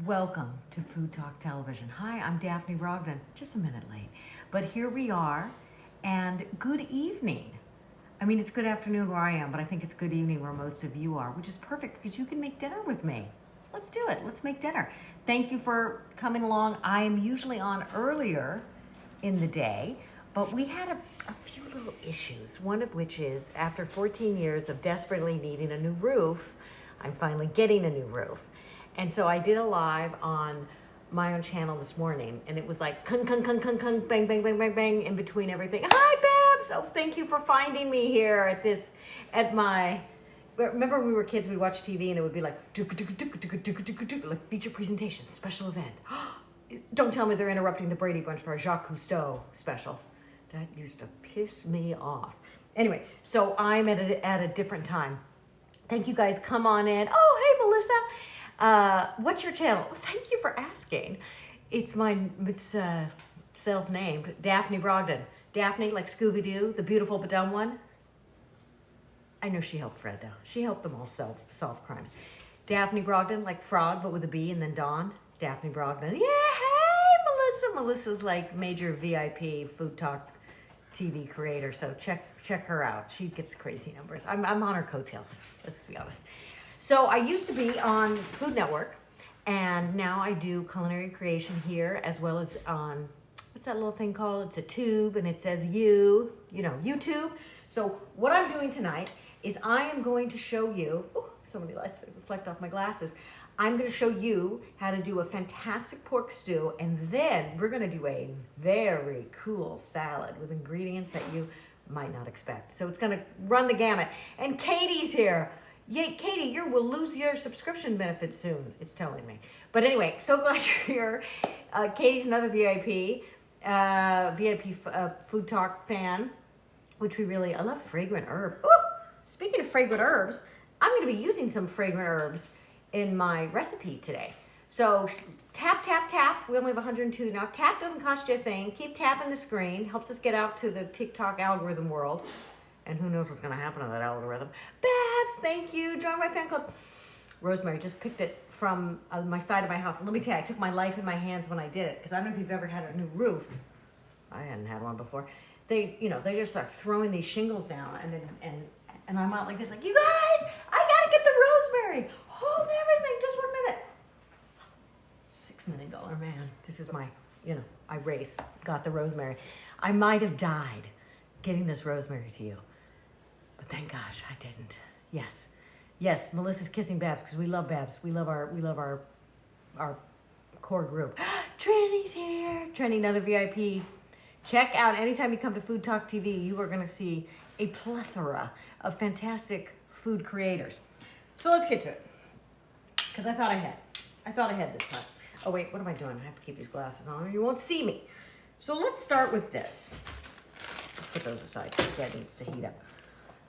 Welcome to Food Talk Television. Hi, I'm Daphne Brogden. Just a minute late, but here we are, and good evening. I mean, it's good afternoon where I am, but I think it's good evening where most of you are, which is perfect because you can make dinner with me. Let's do it. Let's make dinner. Thank you for coming along. I am usually on earlier in the day, but we had a few little issues, one of which is after 14 years of desperately needing a new roof, I'm finally getting a new roof. And so I did a live on my own channel this morning, and it was like kung, kung, kung, kung, kung, bang, bang, bang, bang, bang, in between everything. Hi, Babs! Oh, thank you for finding me here at my, remember when we were kids, we'd watch TV and it would be like, like feature presentation, special event. Don't tell me they're interrupting the Brady Bunch for a Jacques Cousteau special. That used to piss me off. Anyway, so I'm at a different time. Thank you guys, come on in. Oh, hey, Melissa. What's your channel? Thank you for asking. It's self-named, Daphne Brogden. Daphne, like Scooby-Doo, the beautiful but dumb one. I know she helped Fred, though. She helped them all solve crimes. Daphne Brogden, like frog, but with a B, and then Dawn. Daphne Brogden. Yeah, hey, Melissa. Melissa's like major VIP Food Talk TV creator, so check her out. She gets crazy numbers. I'm on her coattails, let's be honest. So I used to be on Food Network, and now I do culinary creation here, as well as on, what's that little thing called? It's a tube, and it says YouTube. So what I'm doing tonight is I am going to show you, oh, so many lights that reflect off my glasses. I'm going to show you how to do a fantastic pork stew, and then we're going to do a very cool salad with ingredients that you might not expect. So it's going to run the gamut. And Katie's here. Yay, Katie, you will lose your subscription benefits soon, it's telling me. But anyway, so glad you're here. Katie's another VIP Food Talk fan, which I love fragrant herb. Ooh, speaking of fragrant herbs, I'm going to be using some fragrant herbs in my recipe today. So tap, tap, tap. We only have 102 now. Tap doesn't cost you a thing. Keep tapping the screen. Helps us get out to the TikTok algorithm world. And who knows what's going to happen to that algorithm. Babs, thank you. Join my fan club. Rosemary just picked it from my side of my house. And let me tell you, I took my life in my hands when I did it. Because I don't know if you've ever had a new roof. I hadn't had one before. They just start throwing these shingles down. And I'm out like this, like, you guys, I got to get the rosemary. Hold everything, just 1 minute. 6 minute goer, man. This is my, I race, got the rosemary. I might have died getting this rosemary to you. But thank gosh I didn't. Yes, Melissa's kissing Babs because we love Babs. We love our core group. Trini's here. Trini, another VIP. Check out, anytime you come to Food Talk TV, you are going to see a plethora of fantastic food creators. So let's get to it. Because I thought ahead this time. Oh wait, what am I doing? I have to keep these glasses on or you won't see me. So let's start with this. Let's put those aside because that needs to heat up.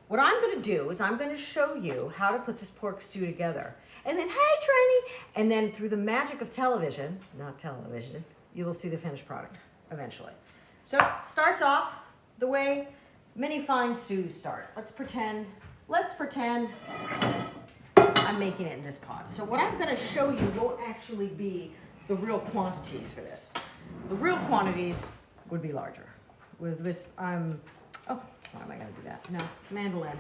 What I'm going to do is I'm going to show you how to put this pork stew together. And then, hey Trini! And then through the magic of television, not television, you will see the finished product eventually. So it starts off the way many fine stews start. Let's pretend I'm making it in this pot. So what I'm going to show you won't actually be the real quantities for this. The real quantities would be larger. With this, why am I going to do that? No, mandolin.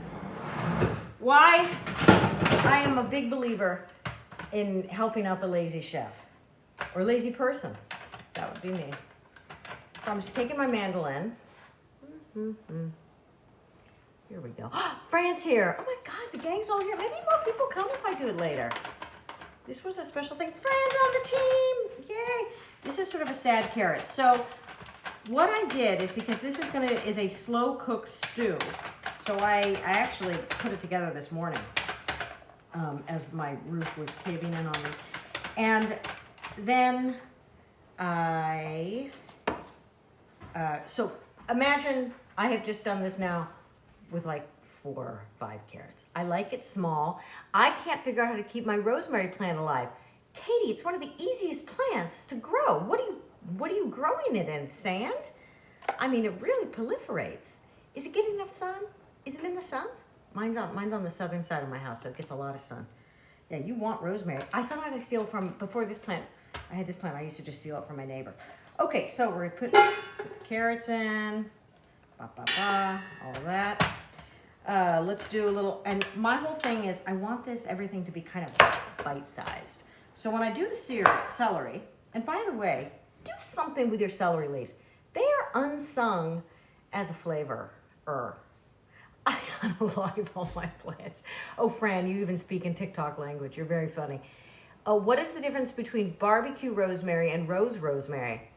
Why? I am a big believer in helping out the lazy chef or lazy person. That would be me. So I'm just taking my mandolin. Here we go. Fran's here. Oh my God, the gang's all here. Maybe more people come if I do it later. This was a special thing. Fran's on the team. Yay. This is sort of a sad carrot. So what I did is, because this is a slow cooked stew. So I actually put it together this morning as my roof was caving in on me. And then so imagine I have just done this now with like 4 or 5 carrots. I like it small. I can't figure out how to keep my rosemary plant alive. Katie, it's one of the easiest plants to grow. What are you growing it in? Sand? I mean, it really proliferates. Is it getting enough sun? Is it in the sun? Mine's on the southern side of my house, so it gets a lot of sun. Yeah, you want rosemary. Sometimes I steal from, before this plant, I had this plant, I used to just steal it from my neighbor. Okay, so we're gonna put the carrots in, all that. Let's do a little, and my whole thing is I want everything to be kind of bite-sized. So when I do the celery, and by the way, do something with your celery leaves. They are unsung as a flavor. I unalive all my plants. Oh, Fran, you even speak in TikTok language. You're very funny. What is the difference between barbecue rosemary and rose rosemary?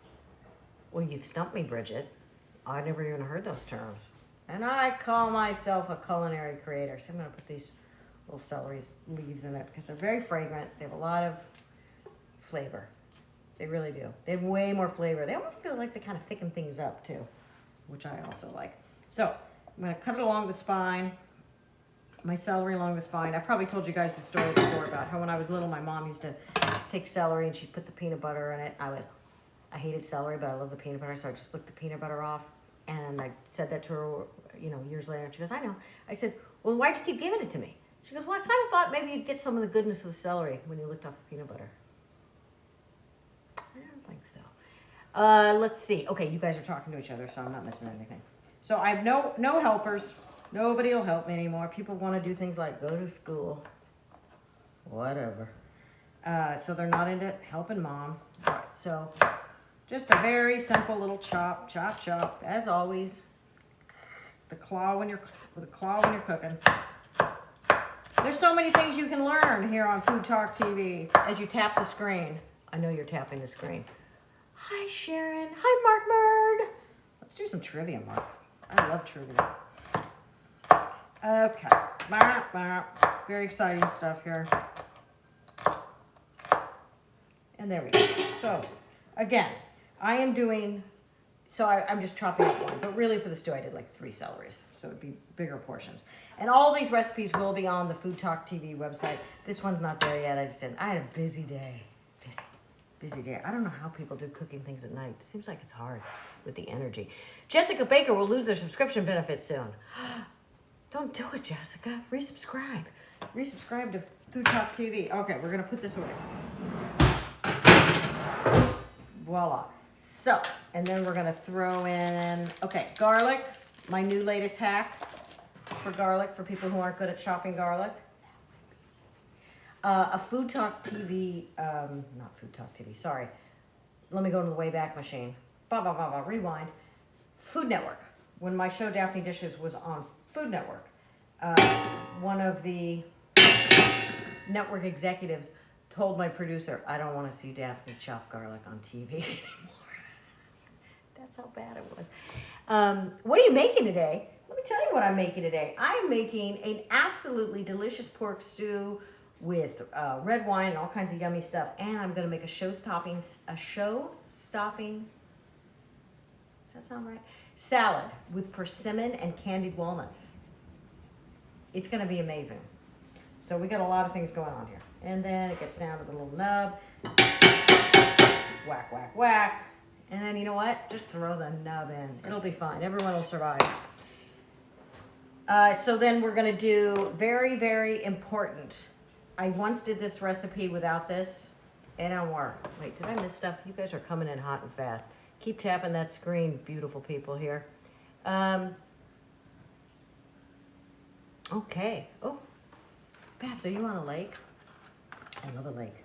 Well, you've stumped me, Bridget. I never even heard those terms. And I call myself a culinary creator. So I'm going to put these little celery leaves in it because they're very fragrant. They have a lot of flavor. They really do. They have way more flavor. They almost feel like they kind of thicken things up too, which I also like. So I'm going to cut it along the spine. My celery along the spine. I probably told you guys the story before about how when I was little, my mom used to take celery and she'd put the peanut butter in it. I hated celery, but I love the peanut butter, so I just licked the peanut butter off. And I said that to her, years later. And she goes, I know. I said, well, why'd you keep giving it to me? She goes, well, I kind of thought maybe you'd get some of the goodness of the celery when you licked off the peanut butter. I don't think so. Let's see. Okay, you guys are talking to each other, so I'm not missing anything. So I have no helpers. Nobody will help me anymore. People want to do things like go to school. Whatever. So they're not into helping mom. All right, so just a very simple little chop, as always. The claw when you're cooking. There's so many things you can learn here on Food Talk TV as you tap the screen. I know you're tapping the screen. Hi, Sharon. Hi, Mark Bird. Let's do some trivia, Mark. I love trivia. Okay. Very exciting stuff here. And there we go. So, again, I'm just chopping up one, but really for the stew I did like 3 celeries, so it'd be bigger portions. And all these recipes will be on the Food Talk TV website. This one's not there yet. I had a busy day. Busy day. I don't know how people do cooking things at night. It seems like it's hard with the energy. Jessica Baker will lose their subscription benefits soon. Don't do it, Jessica. Resubscribe. Resubscribe to Food Talk TV. Okay, we're going to put this away. Voila. So, and then we're going to throw in, okay, garlic. My new latest hack for garlic for people who aren't good at chopping garlic. A Food Talk TV, not Food Talk TV, sorry. Let me go to the Wayback Machine. Rewind. Food Network. When my show Daphne Dishes was on Food Network, one of the network executives told my producer, I don't want to see Daphne chop garlic on TV anymore. That's how bad it was. What are you making today? Let me tell you what I'm making today. I'm making an absolutely delicious pork stew with red wine and all kinds of yummy stuff. And I'm going to make a show-stopping, does that sound right? Salad with persimmon and candied walnuts. It's going to be amazing. So we got a lot of things going on here. And then it gets down to the little nub. Whack, whack, whack. And then you know what? Just throw the nub in. It'll be fine. Everyone will survive. So then we're going to do very, very important. I once did this recipe without this. It don't work. Wait, did I miss stuff? You guys are coming in hot and fast. Keep tapping that screen, beautiful people here. Okay. Oh, Babs, are you on a lake? I love a lake.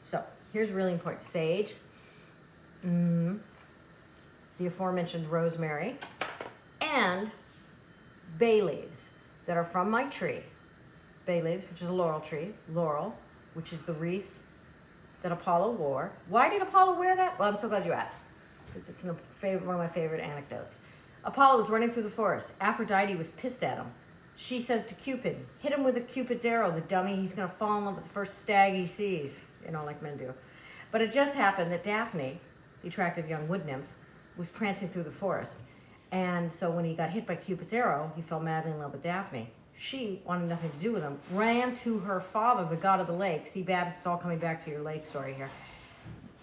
So here's really important. Sage. The aforementioned rosemary. And bay leaves that are from my tree. Bay leaves, which is a laurel tree. Laurel, which is the wreath that Apollo wore. Why did Apollo wear that? Well, I'm so glad you asked. Because it's one of my favorite anecdotes. Apollo was running through the forest. Aphrodite was pissed at him. She says to Cupid, hit him with a Cupid's arrow, the dummy. He's going to fall in love with the first stag he sees. You know, like men do. But it just happened that Daphne, the attractive young wood nymph, was prancing through the forest. And so when he got hit by Cupid's arrow, he fell madly in love with Daphne. She, wanting nothing to do with him, ran to her father, the god of the lake. See, Babs, it's all coming back to your lake story here.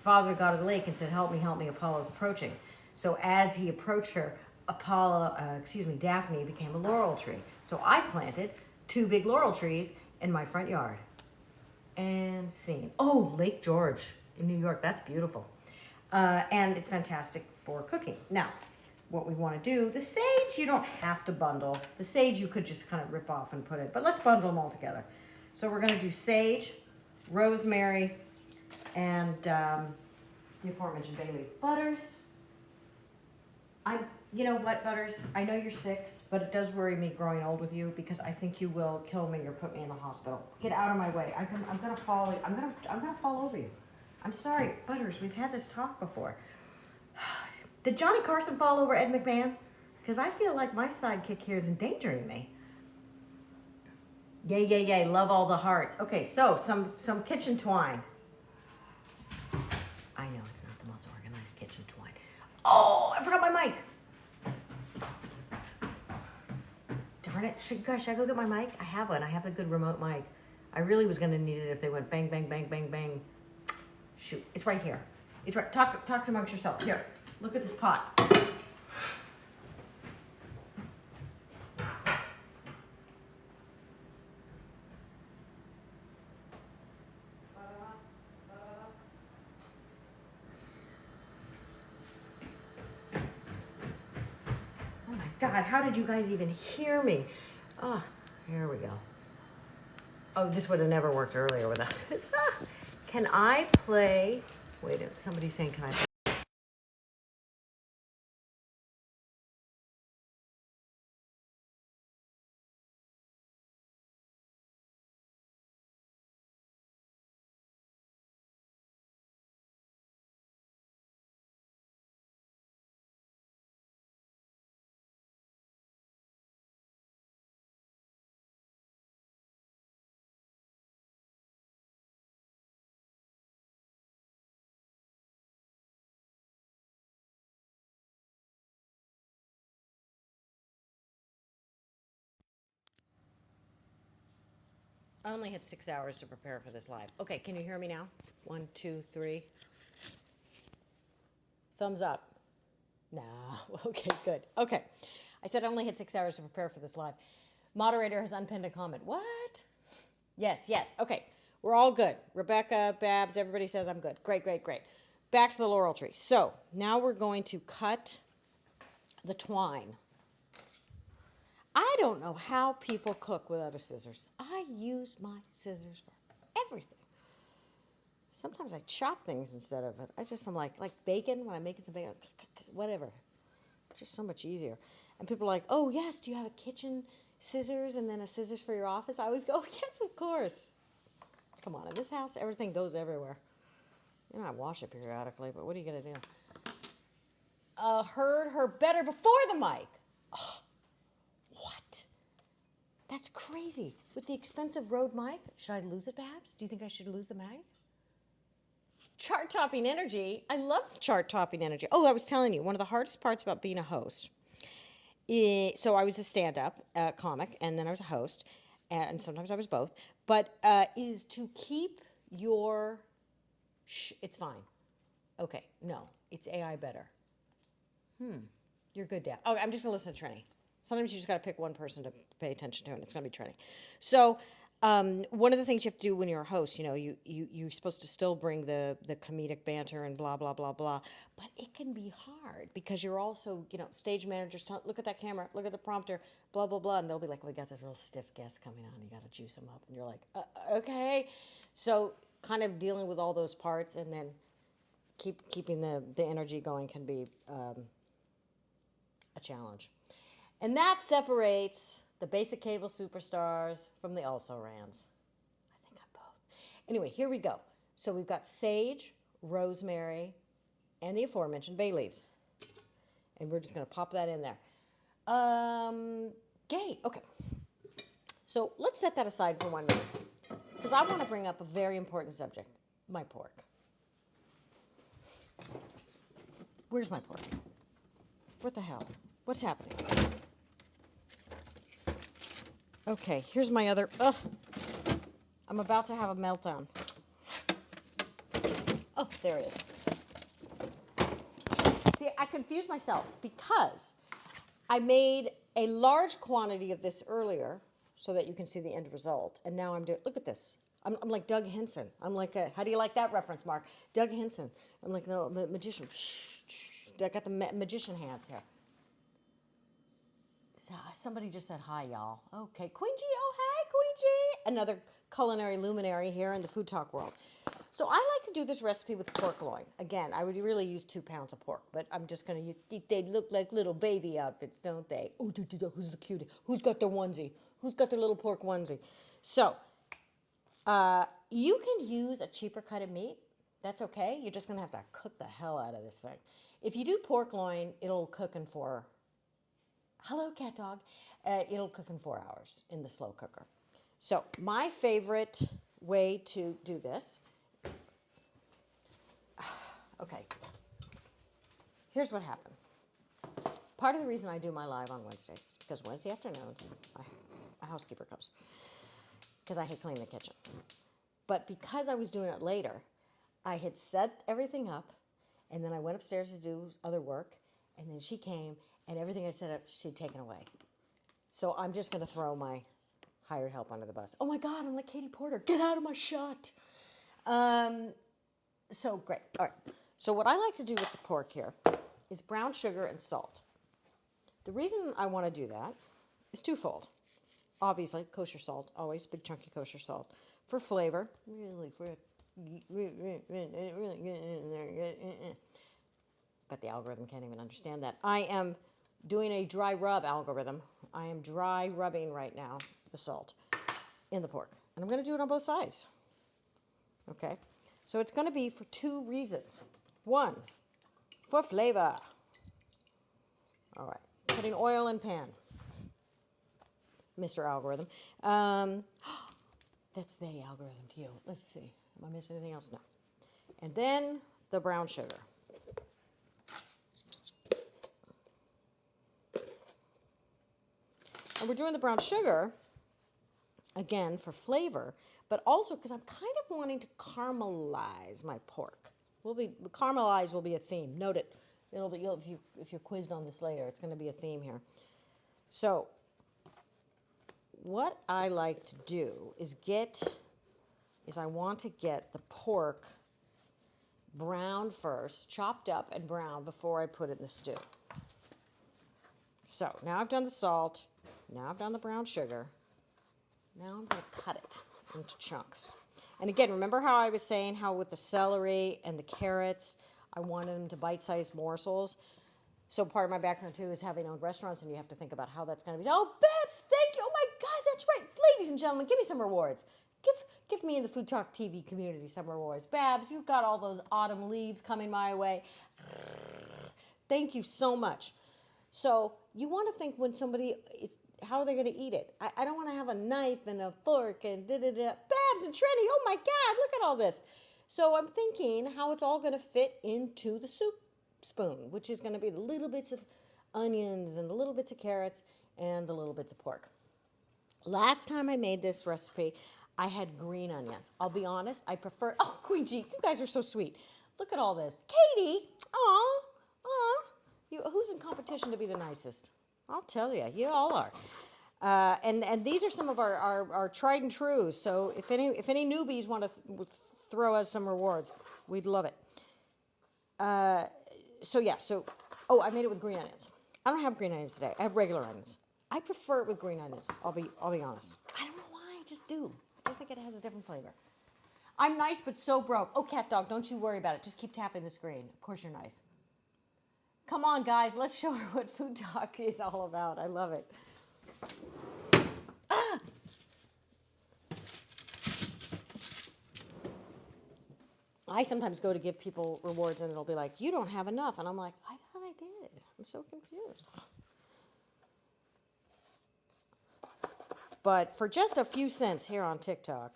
Father, the god of the lake, and said, help me, Apollo's approaching. So as he approached her, Daphne became a laurel tree. So I planted 2 big laurel trees in my front yard. And scene. Oh, Lake George in New York. That's beautiful. And it's fantastic for cooking. Now, what we want to do, the sage you don't have to bundle. The sage you could just kind of rip off and put it, but let's bundle them all together. So we're going to do sage, rosemary, and the aforementioned bay leaf. Butters. You know what, Butters? I know you're 6, but it does worry me growing old with you because I think you will kill me or put me in the hospital. Get out of my way. I'm gonna fall. I'm gonna fall over you. I'm sorry, Butters. We've had this talk before. Did Johnny Carson fall over Ed McMahon? Because I feel like my sidekick here is endangering me. Yay, yay, yay. Love all the hearts. Okay, so some kitchen twine. I know it's not the most organized kitchen twine. Oh, I forgot my mic. Darn it. Should I go get my mic? I have one. I have the good remote mic. I really was going to need it if they went bang, bang, bang, bang, bang. Shoot. It's right here. It's right. Talk amongst yourself. Here. Look at this pot. God, how did you guys even hear me? Oh, here we go. Oh, this would have never worked earlier without this. Can I play? Wait, somebody's saying, can I play? I only had 6 hours to prepare for this live. Okay, can you hear me now? 1, 2, 3. Thumbs up. No. Okay, good. Okay. I said I only had 6 hours to prepare for this live. Moderator has unpinned a comment. What? Yes, yes. Okay. We're all good. Rebecca, Babs, everybody says I'm good. Great, great, great. Back to the laurel tree. So now we're going to cut the twine. I don't know how people cook without a scissors. I use my scissors for everything. Sometimes I chop things instead of it. I'm like bacon, when I'm making some bacon, whatever. Just so much easier. And people are like, oh, yes, do you have a kitchen scissors and then a scissors for your office? I always go, yes, of course. Come on, in this house, everything goes everywhere. You know, I wash it periodically, but what are you going to do? Heard her better before the mic. Oh, what? That's crazy. With the expensive Rode mic, should I lose it, Babs? Do you think I should lose the mic? Chart-topping energy. I love chart-topping energy. Oh, I was telling you, one of the hardest parts about being a host. So I was a stand-up comic, and then I was a host, and sometimes I was both. But is to keep your... it's fine. Okay, no, it's AI better. You're good, Dad. Oh, I'm just going to listen to Trini. Sometimes you just got to pick one person to pay attention to, and it's going to be Trini. So one of the things you have to do when you're a host, you know, you're supposed to still bring the comedic banter and blah, blah, blah, blah. But it can be hard because you're also, you know, stage managers, look at that camera, look at the prompter, blah, blah, blah. And they'll be like, we got this real stiff guest coming on. You got to juice them up. And you're like, okay. So kind of dealing with all those parts and then keeping the energy going can be a challenge. And that separates the basic cable superstars from the also-rans. I think I'm both. Anyway, here we go. So we've got sage, rosemary, and the aforementioned bay leaves. And we're just going to pop that in there. Yay. Okay. So let's set that aside for 1 minute. Because I want to bring up a very important subject, my pork. Where's my pork? What the hell? What's happening? Okay, here's my other... I'm about to have a meltdown. Oh, there it is. See, I confused myself because I made a large quantity of this earlier so that you can see the end result. And now I'm doing... Look at this. I'm like Doug Henson. I'm like, how do you like that reference, Mark? Doug Henson. I'm like the magician. I got the magician hands here. Somebody just said hi, y'all. Okay, Queen G. Oh, hey, Queen G. Another culinary luminary here in the food talk world. So I like to do this recipe with pork loin. Again, I would really use 2 pounds of pork, but I'm just going to use, they look like little baby outfits, don't they? Oh, who's the cutie? Who's got their onesie? Who's got their little pork onesie? So you can use a cheaper cut of meat. That's okay. You're just going to have to cook the hell out of this thing. If you do pork loin, it'll cook in 4. Hello, cat dog. It'll cook in 4 hours in the slow cooker. So my favorite way to do this. Okay. Here's what happened. Part of the reason I do my live on Wednesday is because Wednesday afternoons, my housekeeper comes. Because I hate cleaning the kitchen. But because I was doing it later, I had set everything up, and then I went upstairs to do other work, and then she came, and everything I set up, she'd taken away. So I'm just going to throw my hired help under the bus. Oh my God, I'm like Katie Porter. Get out of my shot. So great. All right. So what I like to do with the pork here is brown sugar and salt. The reason I want to do that is twofold. Obviously, kosher salt, always big chunky kosher salt. For flavor, really, but the algorithm can't even understand that. I am doing a dry rub algorithm. I am dry rubbing right now the salt in the pork. And I'm going to do it on both sides. Okay? So it's going to be for 2 reasons. 1, for flavor. All right. Putting oil in pan. Mr. Algorithm. That's the algorithm to you. Let's see. Am I missing anything else? No. And then the brown sugar. And we're doing the brown sugar, again, for flavor, but also because I'm kind of wanting to caramelize my pork. Caramelize will be a theme. Note it. It'll be, if you're quizzed on this later, it's going to be a theme here. So what I like to do is I want to get the pork browned first, chopped up and browned before I put it in the stew. So now I've done the salt, now I've done the brown sugar, now I'm going to cut it into chunks. And again, remember how I was saying how with the celery and the carrots, I wanted them to bite-sized morsels? So part of my background, too, is having owned restaurants, and you have to think about how that's going to be. Oh, Babs, thank you. Oh, my God, that's right. Ladies and gentlemen, give me some rewards. Give me in the Food Talk TV community some rewards. Babs, you've got all those autumn leaves coming my way. Thank you so much. So you want to think when somebody is, how are they going to eat it? I don't want to have a knife and a fork and da-da-da. Babs and Trini, oh, my God, look at all this. So I'm thinking how it's all going to fit into the soup spoon, which is going to be the little bits of onions and the little bits of carrots and the little bits of pork. Last time I made this recipe, I had green onions. I'll be honest, I prefer, oh, Queen G, you guys are so sweet. Look at all this. Katie, who's in competition to be the nicest? I'll tell you, you all are. And these are some of our tried and trues. So if any newbies want to throw us some rewards, we'd love it. I made it with green onions. I don't have green onions today. I have regular onions. I prefer it with green onions. I'll be honest. I don't know why. I just do. I just think it has a different flavor. I'm nice, but so broke. Oh, cat dog, don't you worry about it. Just keep tapping the screen. Of course you're nice. Come on, guys. Let's show her what Food Talk is all about. I love it. Ah! I sometimes go to give people rewards and it'll be like, you don't have enough. And I'm like, I thought I did. I'm so confused. But for just a few cents here on TikTok,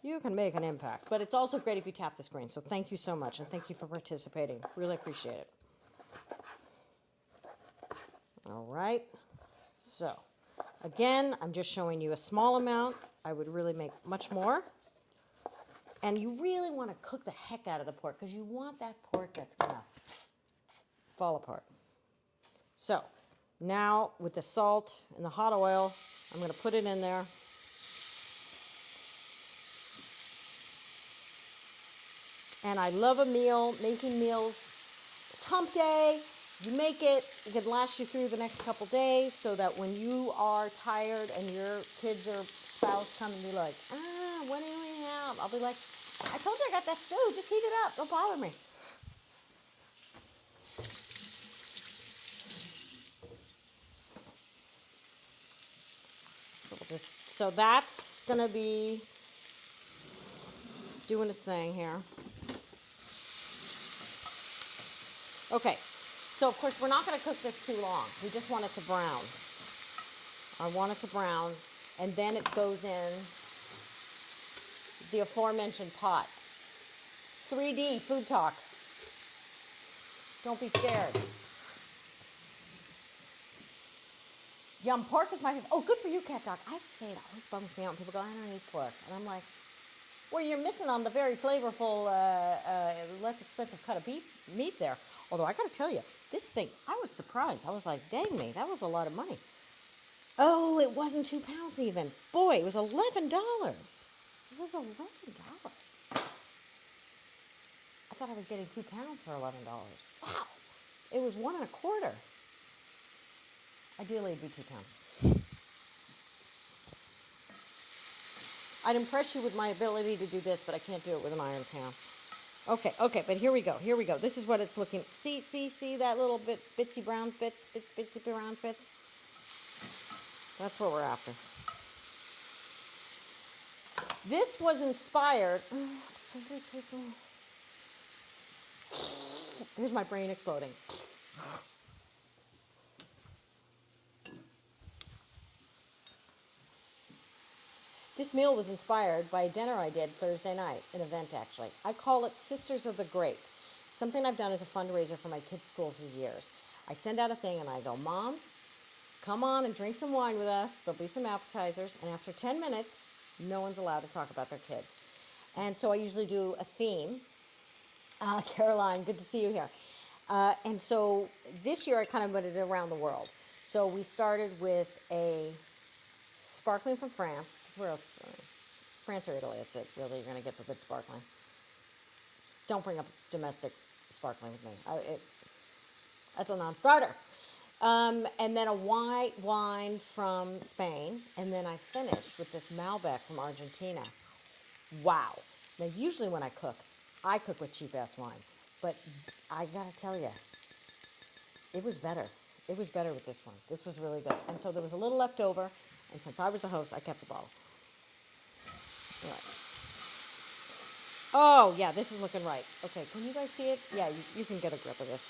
you can make an impact. But it's also great if you tap the screen. So thank you so much. And thank you for participating. Really appreciate it. All right. So again, I'm just showing you a small amount. I would really make much more. And you really want to cook the heck out of the pork because you want that pork that's going to fall apart. So now with the salt and the hot oil, I'm going to put it in there. And I love a meal, making meals. It's hump day. You make it can last you through the next couple days so that when you are tired and your kids or spouse come and be like, what do we have? I'll be like, I told you I got that stew. Just heat it up. Don't bother me. So that's going to be doing its thing here. Okay, so of course we're not going to cook this too long. We just want it to brown. I want it to brown, and then it goes in the aforementioned pot. 3D food talk. Don't be scared. Yum, pork is my favorite. Oh, good for you, cat dog. I have to say, it always bums me out when people go, I don't eat pork. And I'm like, well, you're missing on the very flavorful, less expensive cut of meat there. Although I got to tell you, this thing, I was surprised. I was like, dang me, that was a lot of money. Oh, it wasn't 2 pounds even. Boy, it was $11. It was $11. I thought I was getting 2 pounds for $11. Wow. It was 1 1/4. Ideally, it'd be 2 pounds. I'd impress you with my ability to do this, but I can't do it with an iron pan. Okay, but here we go. This is what it's looking. See that little bitsy brown bits? Bitsy brown bits? That's what we're after. This was inspired. Here's my brain exploding. This meal was inspired by a dinner I did Thursday night, an event actually. I call it Sisters of the Grape. Something I've done as a fundraiser for my kids' school for years. I send out a thing and I go, Moms, come on and drink some wine with us. There'll be some appetizers. And after 10 minutes, no one's allowed to talk about their kids. And so I usually do a theme. Caroline, good to see you here. And so this year I kind of went it around the world. So we started with a sparkling from France. Because where else? France or Italy, that's it. Really, you're going to get the good sparkling. Don't bring up domestic sparkling with me. That's a non-starter. And then a white wine from Spain. And then I finished with this Malbec from Argentina. Wow. Now, usually when I cook with cheap-ass wine. But I got to tell you, it was better. It was better with this one. This was really good. And so there was a little left over. And since I was the host, I kept the bottle. All right. Oh, yeah, this is looking right. Okay, can you guys see it? Yeah, you can get a grip of this.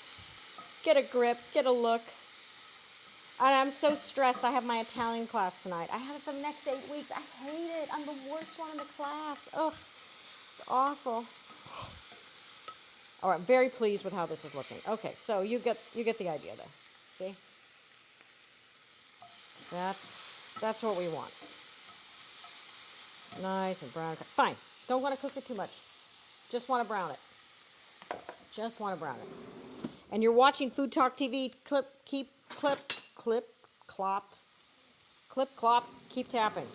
Get a grip, get a look. And I'm so stressed. I have my Italian class tonight. I have it for the next 8 weeks. I hate it. I'm the worst one in the class. Ugh, it's awful. All right, I'm very pleased with how this is looking. Okay, so you get the idea there. See? That's what we want. Nice and brown. Fine. Don't want to cook it too much. Just want to brown it. Just want to brown it. And you're watching Food Talk TV. Clip, clop, keep tapping.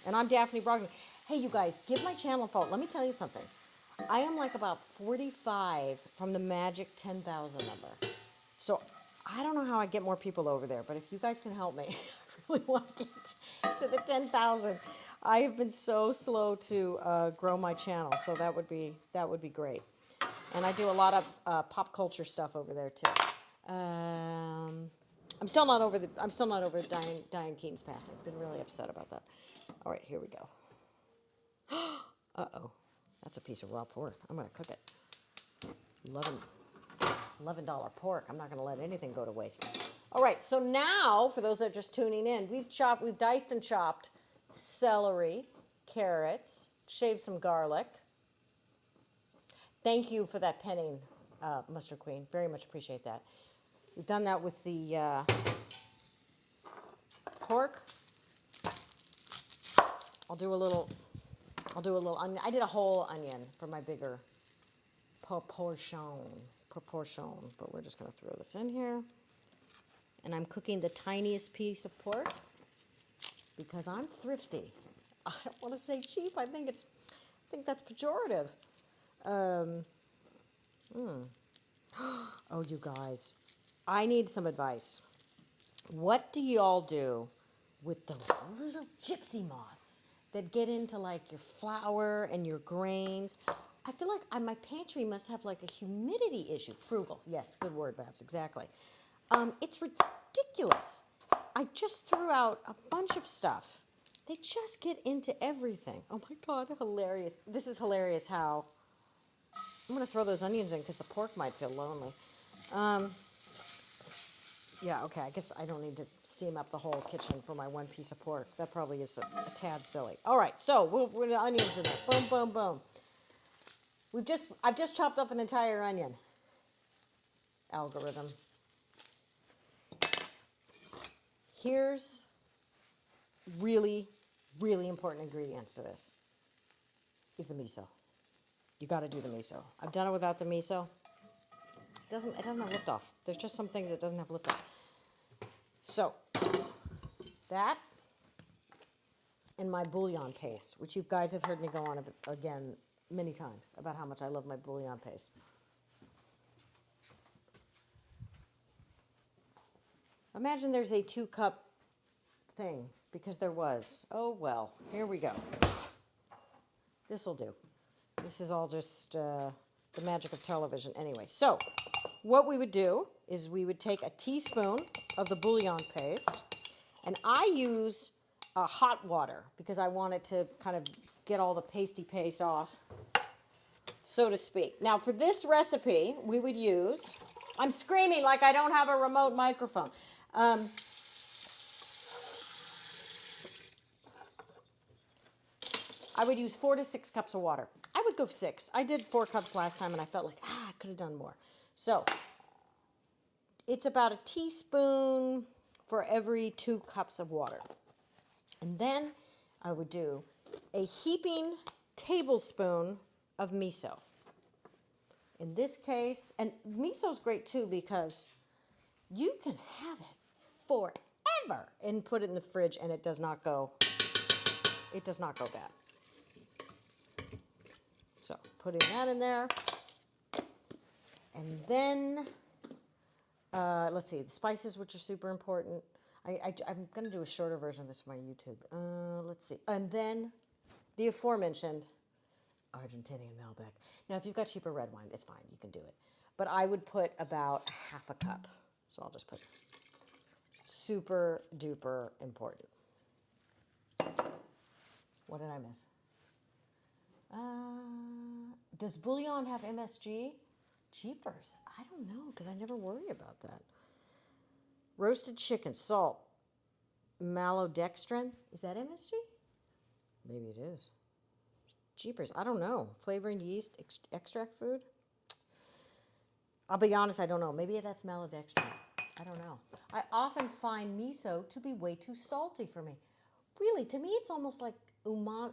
And I'm Daphne Brogden. Hey, you guys, give my channel a follow. Let me tell you something. I am like about 45 from the magic 10,000 number. So I don't know how I get more people over there, but if you guys can help me, I really want to get to the 10,000. I have been so slow to grow my channel, so that would be great. And I do a lot of pop culture stuff over there too. I'm still not over Diane Keaton's passing. Been really upset about that. All right, here we go. Uh-oh, that's a piece of raw pork. I'm gonna cook it. $11 pork. I'm not gonna let anything go to waste. All right, so now for those that are just tuning in, we've diced and chopped celery, carrots, shaved some garlic. Thank you for that penning, Mustard Queen. Very much appreciate that. We've done that with the pork. I'll do a little onion. I did a whole onion for my bigger proportion, but we're just going to throw this in here. And I'm cooking the tiniest piece of pork because I'm thrifty. I don't want to say cheap. I think that's pejorative. Oh, you guys, I need some advice. What do y'all do with those little gypsy moths that get into like your flour and your grains? I feel like my pantry must have like a humidity issue. Frugal, yes, good word, Babs, exactly. It's ridiculous. I just threw out a bunch of stuff. They just get into everything. Oh my God, hilarious. This is hilarious how I'm going to throw those onions in because the pork might feel lonely. Yeah, okay, I guess I don't need to steam up the whole kitchen for my one piece of pork. That probably is a tad silly. All right, so we'll put the onions in there. Boom, boom, boom. I've just chopped up an entire onion. Algorithm. Here's really, really important ingredients to this is the miso. You got to do the miso. I've done it without the miso. It doesn't have liftoff. There's just some things it doesn't have liftoff. So that and my bouillon paste, which you guys have heard me go on again many times about how much I love my bouillon paste. Imagine there's a 2-cup thing, because there was. Oh, well, here we go. This'll do. This is all just the magic of television. Anyway, so what we would do is we would take a teaspoon of the bouillon paste, and I use hot water because I want it to kind of get all the pasty paste off, so to speak. Now, for this recipe, we would use, I'm screaming like I don't have a remote microphone. I would use 4 to 6 cups of water. I would go 6. I did 4 cups last time, and I felt like, I could have done more. So it's about a teaspoon for every 2 cups of water. And then I would do a heaping tablespoon of miso. In this case, and miso's great too because you can have it forever and put it in the fridge and it does not go bad. So putting that in there. And then, let's see, the spices, which are super important. I'm going to do a shorter version of this for my YouTube. Let's see. And then the aforementioned Argentinian Malbec. Now, if you've got cheaper red wine, it's fine. You can do it. But I would put about half a cup. So I'll just put super duper important. What did I miss? Does bouillon have MSG? Jeepers. I don't know because I never worry about that. Roasted chicken, salt, maltodextrin. Is that MSG? Maybe it is. Jeepers. I don't know. Flavoring yeast, extract food. I'll be honest, I don't know. Maybe that's maltodextrin. I don't know. I often find miso to be way too salty for me. Really, to me, it's almost like umami.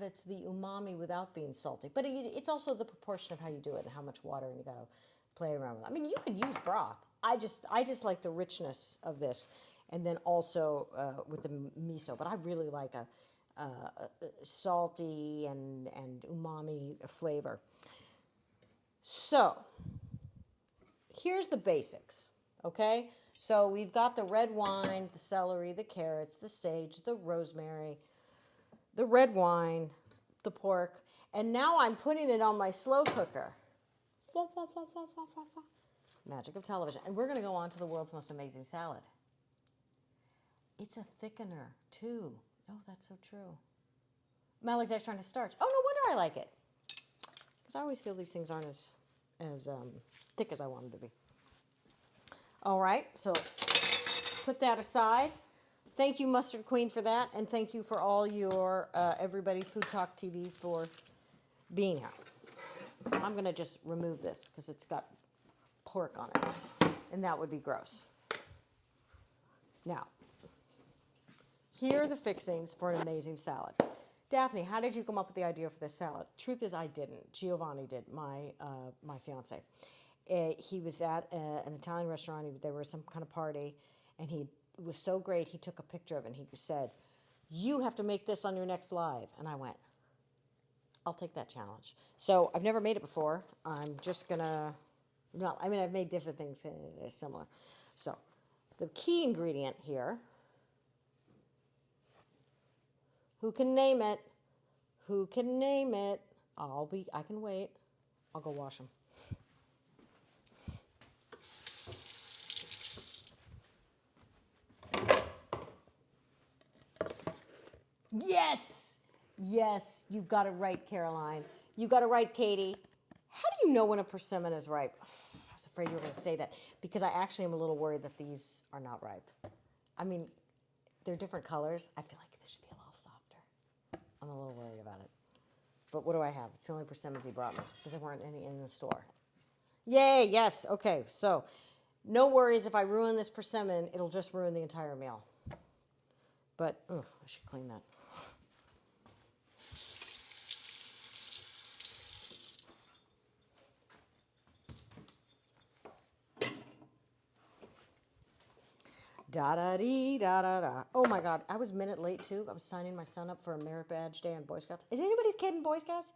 It's the umami without being salty. But it's also the proportion of how you do it and how much water you got to play around with. I mean, you could use broth. I just like the richness of this, and then also with the miso. But I really like a salty and umami flavor. So here's the basics, okay? So we've got the red wine, the celery, the carrots, the sage, the rosemary, the red wine, the pork, and now I'm putting it on my slow cooker. Magic of television. And we're going to go on to the world's most amazing salad. It's a thickener, too. Oh, that's so true. Maltodextrin to starch. Oh, no wonder I like it. Because I always feel these things aren't as thick as I want them to be. All right, so put that aside. Thank you, Mustard Queen, for that. And thank you for all your, everybody, FoodTokTV, for being here. I'm going to just remove this because it's got pork on it. And that would be gross. Now, here are the fixings for an amazing salad. Daphne, how did you come up with the idea for this salad? Truth is, I didn't. Giovanni did, my fiance. He was at an Italian restaurant. There was some kind of party, and it was so great. He took a picture of it, and he said, "You have to make this on your next live." And I went, I'll take that challenge. So I've never made it before. I'm just gonna, no, I mean, I've made different things similar. So the key ingredient here, who can name it? Who can name it? I can wait. I'll go wash them. Yes! Yes, you got it right, Caroline. You got it right, Katie. How do you know when a persimmon is ripe? I was afraid you were going to say that because I actually am a little worried that these are not ripe. I mean, they're different colors. I feel like they should be a little softer. I'm a little worried about it. But what do I have? It's the only persimmons he brought me because there weren't any in the store. Yay, yes. Okay, so no worries. If I ruin this persimmon, it'll just ruin the entire meal. But, I should clean that. Da-da-dee, da-da-da. Oh, my God. I was a minute late, too. I was signing my son up for a merit badge day on Boy Scouts. Is anybody's kid in Boy Scouts?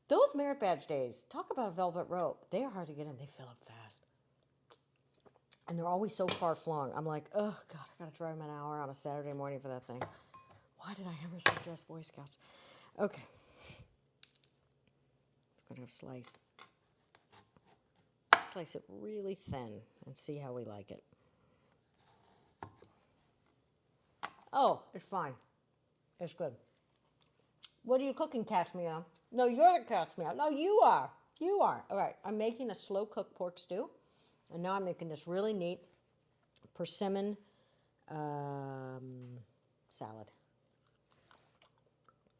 Those merit badge days, talk about a velvet rope. They are hard to get in. They fill up fast. And they're always so far flung. I'm like, oh, God, I got to drive an hour on a Saturday morning for that thing. Why did I ever suggest Boy Scouts? Okay. I'm going to slice. Slice it really thin and see how we like it. Oh, it's fine. It's good. What are you cooking, Cashmere? No, you're the Cashmere. No, you are. You are. All right, I'm making a slow-cooked pork stew. And now I'm making this really neat persimmon salad.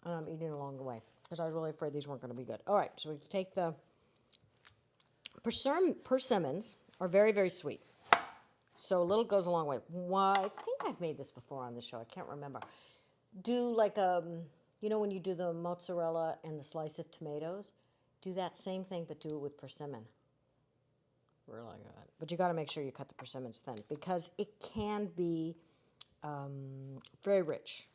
And I'm eating along the way because I was really afraid these weren't going to be good. All right, so we take the persimmons are very, very sweet. So a little goes a long way. Well, I think I've made this before on the show. I can't remember. Do like you know when you do the mozzarella and the slice of tomatoes? Do that same thing, but do it with persimmon. Really good. But you got to make sure you cut the persimmons thin because it can be very rich.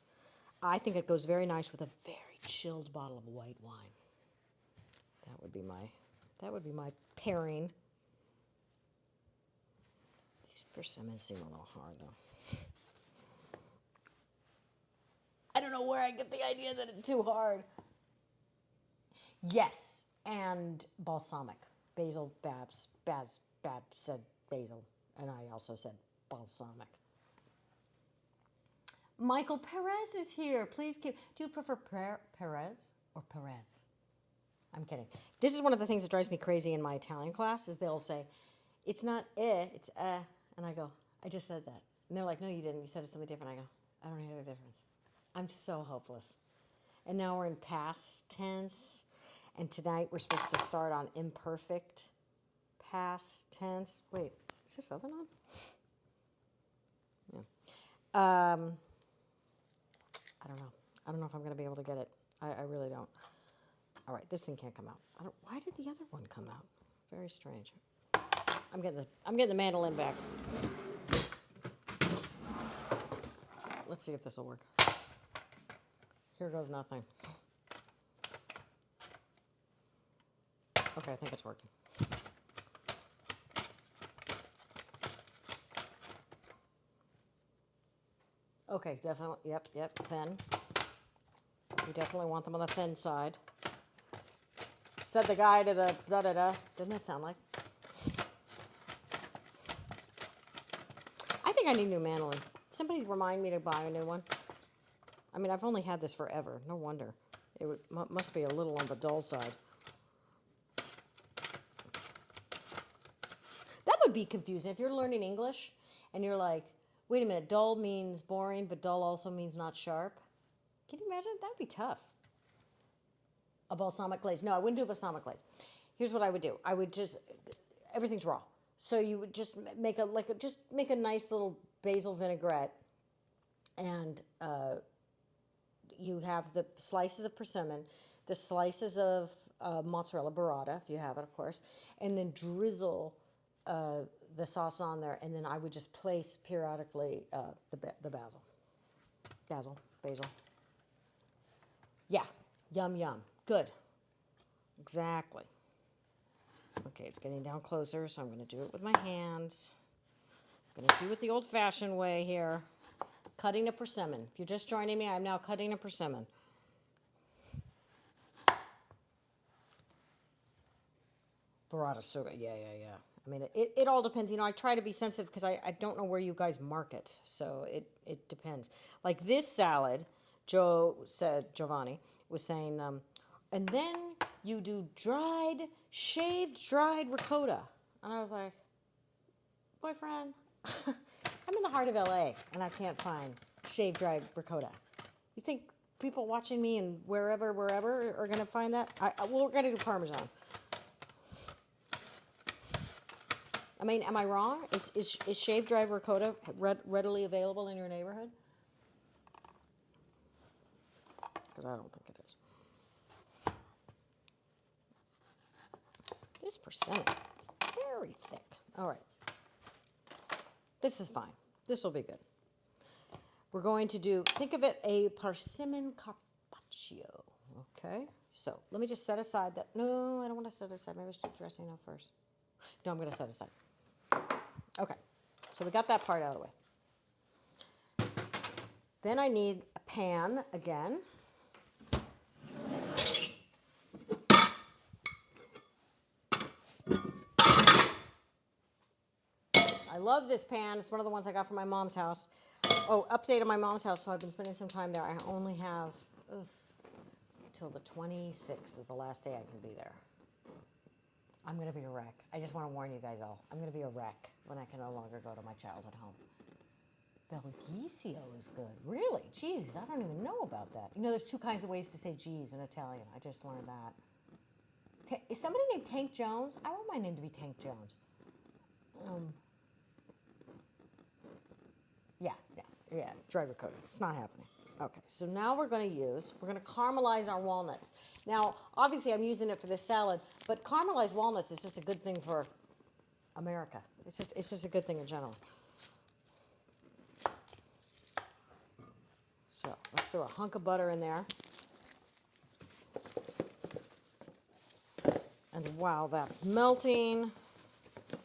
I think it goes very nice with a very chilled bottle of white wine. That would be my pairing. These persimmons seem a little hard though. I don't know where I get the idea that it's too hard. Yes, and balsamic. Basil, Babs said basil, and I also said balsamic. Michael Perez is here. Please do you prefer Perez or Perez? I'm kidding. This is one of the things that drives me crazy in my Italian class is they'll say, it's not it's and I go, I just said that. And they're like, no, you didn't. You said it something different. I go, I don't hear the difference. I'm so hopeless. And now we're in past tense. And tonight we're supposed to start on imperfect past tense. Wait, is this oven on? Yeah. I don't know. I don't know if I'm going to be able to get it. I really don't. All right, this thing can't come out. Why did the other one come out? Very strange. I'm getting the mandolin back. Let's see if this will work. Here goes nothing. Okay, I think it's working. Okay, definitely, yep, thin. You definitely want them on the thin side. Said the guy to the da-da-da. Doesn't that sound like? I think I need a new mandolin. Somebody remind me to buy a new one. I mean, I've only had this forever. No wonder. It must be a little on the dull side. That would be confusing. If you're learning English and you're like, wait a minute, dull means boring, but dull also means not sharp. Can you imagine? That would be tough. A balsamic glaze. No, I wouldn't do a balsamic glaze. Here's what I would do. I would just, everything's raw. So you would just make a nice little basil vinaigrette, and you have the slices of persimmon, the slices of mozzarella burrata, if you have it, of course, and then drizzle the sauce on there, and then I would just place periodically the basil. Basil. Yeah, yum, yum. Good. Exactly. Okay, it's getting down closer, so I'm going to do it with my hands. I'm going to do it the old-fashioned way here. Cutting a persimmon. If you're just joining me, I'm now cutting a persimmon. Burrata sugar, yeah. I mean, it all depends. You know, I try to be sensitive because I don't know where you guys market, so it depends. Like this salad, Giovanni was saying, and then you do shaved dried ricotta. And I was like, boyfriend, I'm in the heart of LA and I can't find shaved dried ricotta. You think people watching me and wherever are going to find that? We're going to do Parmesan. I mean, am I wrong? Is shaved dried ricotta readily available in your neighborhood? Because I don't think it is. This persimmon is very thick. All right. This is fine. This will be good. We're going to do, think of it, a persimmon carpaccio. Okay? So let me just set aside that. No, I don't want to set it aside. Maybe I should do the dressing now first. No, I'm going to set it aside. Okay. So we got that part out of the way. Then I need a pan again. I love this pan. It's one of the ones I got from my mom's house. Oh, update on my mom's house, so I've been spending some time there. I only have till the 26th is the last day I can be there. I'm going to be a wreck. I just want to warn you guys all. I'm going to be a wreck when I can no longer go to my childhood home. Belgisio is good. Really? Jesus, I don't even know about that. You know, there's two kinds of ways to say geez in Italian. I just learned that. Is somebody named Tank Jones? I want my name to be Tank Jones. Yeah, dry ricotta. It's not happening. Okay, so now we're going to caramelize our walnuts. Now, obviously I'm using it for this salad, but caramelized walnuts is just a good thing for America. It's just a good thing in general. So let's throw a hunk of butter in there. And while that's melting,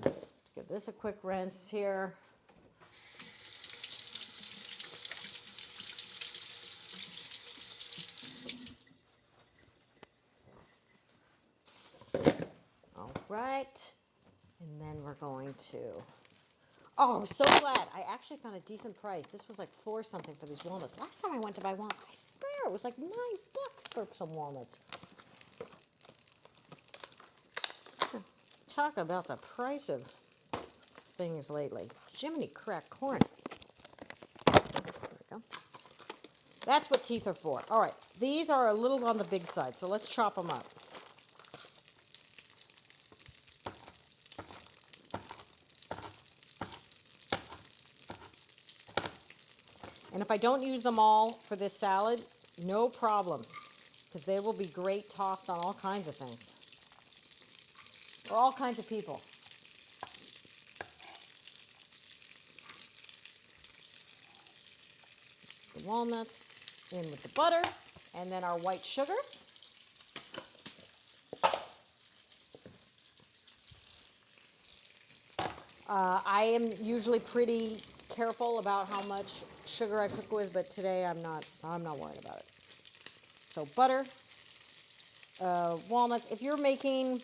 give this a quick rinse here. Right, and then we're going to, oh, I'm so glad. I actually found a decent price. This was like $4 something for these walnuts. Last time I went to buy walnuts, I swear it was like $9 for some walnuts. Talk about the price of things lately. Jiminy crack corn. There we go. That's what teeth are for. All right, these are a little on the big side, so let's chop them up. And if I don't use them all for this salad, no problem, because they will be great tossed on all kinds of things, or all kinds of people. The walnuts in with the butter, and then our white sugar. I am usually pretty careful about how much sugar I cook with, but today I'm not worried about it. So butter, walnuts. If you're making,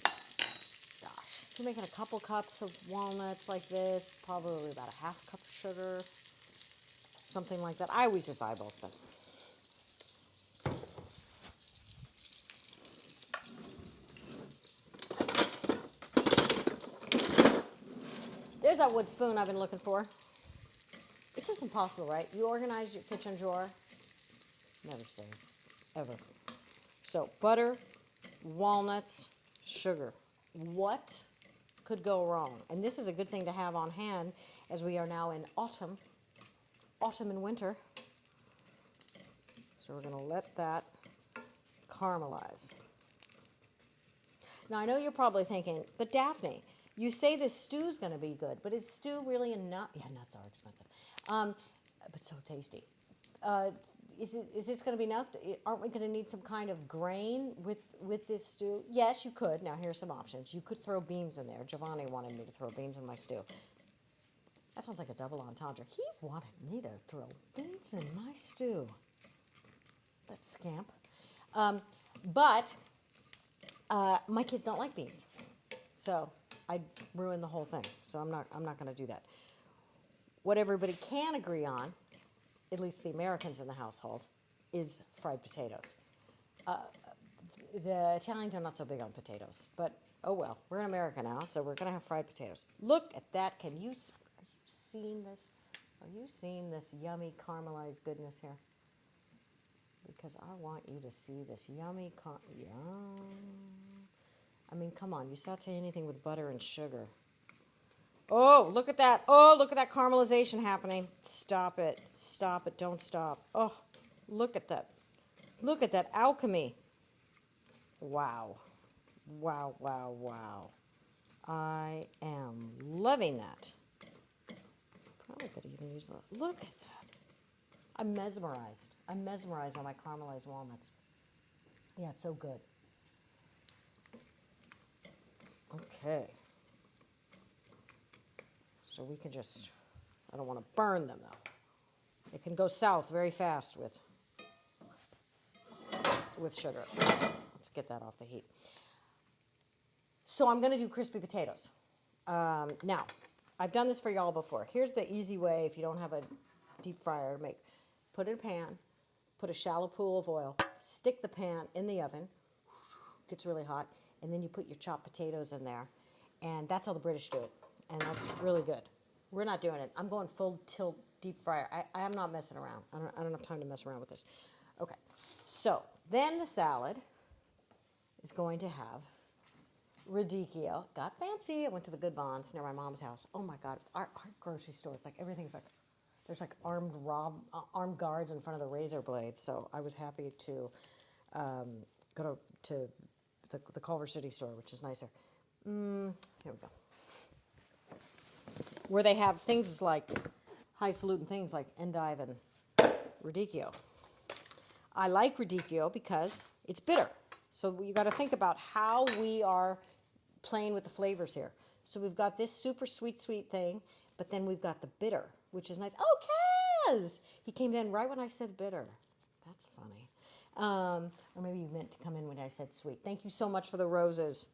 if you're making a couple cups of walnuts like this, probably about a half cup of sugar, something like that. I always just eyeball stuff. There's that wood spoon I've been looking for. It's just impossible, right? You organize your kitchen drawer, never stays, ever. So butter, walnuts, sugar. What could go wrong? And this is a good thing to have on hand as we are now in autumn and winter. So we're going to let that caramelize. Now I know you're probably thinking, but Daphne, you say this stew's going to be good, but is stew really a nut? Yeah, nuts are expensive, but so tasty. is this going to be enough? Aren't we going to need some kind of grain with this stew? Yes, you could. Now, here's some options. You could throw beans in there. Giovanni wanted me to throw beans in my stew. That sounds like a double entendre. He wanted me to throw beans in my stew. That scamp. But my kids don't like beans, so I'd ruin the whole thing. So I'm not going to do that. What everybody can agree on, at least the Americans in the household, is fried potatoes. The Italians are not so big on potatoes, but oh well. We're in America now, so we're going to have fried potatoes. Look at that. Are you seeing this? Are you seeing this yummy caramelized goodness here? Because I want you to see this yummy, yum. I mean, come on. You saute anything with butter and sugar. Oh, look at that. Oh, look at that caramelization happening. Stop it. Stop it. Don't stop. Oh, look at that. Look at that alchemy. Wow. Wow, wow, wow. I am loving that. Probably could even use that. Look at that. I'm mesmerized. I'm mesmerized by my caramelized walnuts. Yeah, it's so good. Okay. So we can just, I don't want to burn them though. It can go south very fast with sugar. Let's get that off the heat. So I'm going to do crispy potatoes. Now, I've done this for y'all before. Here's the easy way if you don't have a deep fryer to make. Put it in a pan, put a shallow pool of oil, stick the pan in the oven, gets really hot, and then you put your chopped potatoes in there. And that's how the British do it. And that's really good. We're not doing it. I'm going full tilt deep fryer. I am not messing around. I don't have time to mess around with this. Okay. So then the salad is going to have radicchio. Got fancy. I went to the Good Bonds near my mom's house. Oh my God. Our grocery store is like, everything's like, there's like armed guards in front of the razor blades. So I was happy to go to the Culver City store, which is nicer. Here we go. Where they have things like highfalutin things like Endive and radicchio. I like radicchio because it's bitter. So you got to think about how we are playing with the flavors here. So we've got this super sweet thing, but then we've got the bitter, which is nice. Oh, Kaz! He came in right when I said bitter. That's funny. Or maybe you meant to come in when I said sweet. Thank you so much for the roses.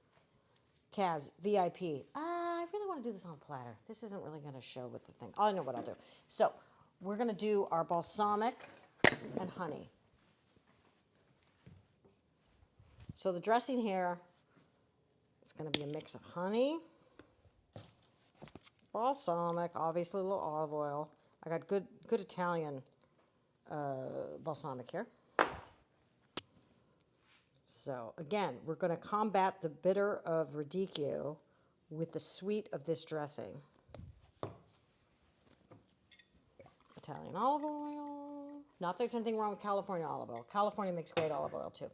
Kaz, VIP. I really want to do this on a platter. This isn't really going to show with the thing. I know what I'll do. So we're going to do our balsamic and honey. So the dressing here is going to be a mix of honey, balsamic, obviously a little olive oil. I got good Italian balsamic here. So again, we're going to combat the bitter of radicchio with the sweet of this dressing. Italian olive oil. Not that there's anything wrong with California olive oil. California makes great olive oil too.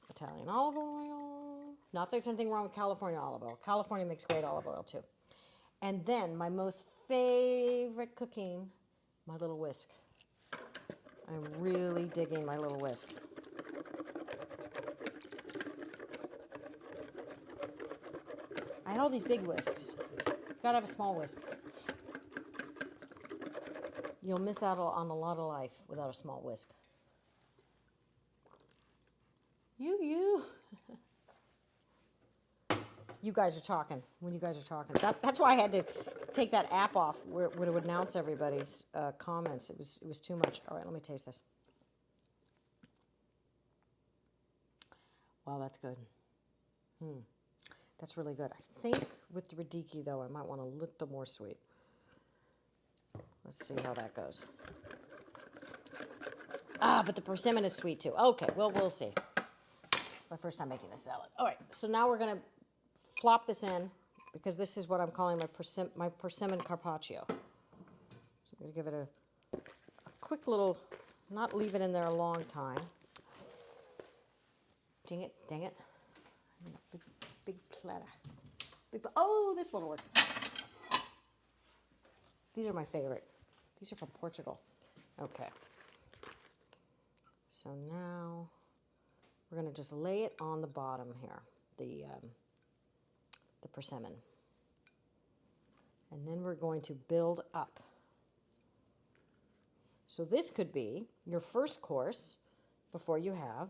Italian olive oil. Not that there's anything wrong with California olive oil. California makes great olive oil too. And then my most favorite cooking, my little whisk. I'm really digging my little whisk. I had all these big whisks. You've got to have a small whisk. You'll miss out on a lot of life without a small whisk. You. You guys are talking when you guys are talking. That's why I had to take that app off where it would announce everybody's comments. It was too much. All right, let me taste this. Wow, that's good. That's really good. I think with the radicchio, though, I might want a little more sweet. Let's see how that goes. But the persimmon is sweet, too. Okay, well, we'll see. It's my first time making this salad. All right, so now we're going to flop this in because this is what I'm calling my persimmon carpaccio. So I'm going to give it a quick little, not leave it in there a long time. Dang it. Big platter. Oh, this won't work. These are my favorite. These are from Portugal. Okay. So now we're going to just lay it on the bottom here, the persimmon. And then we're going to build up. So this could be your first course before you have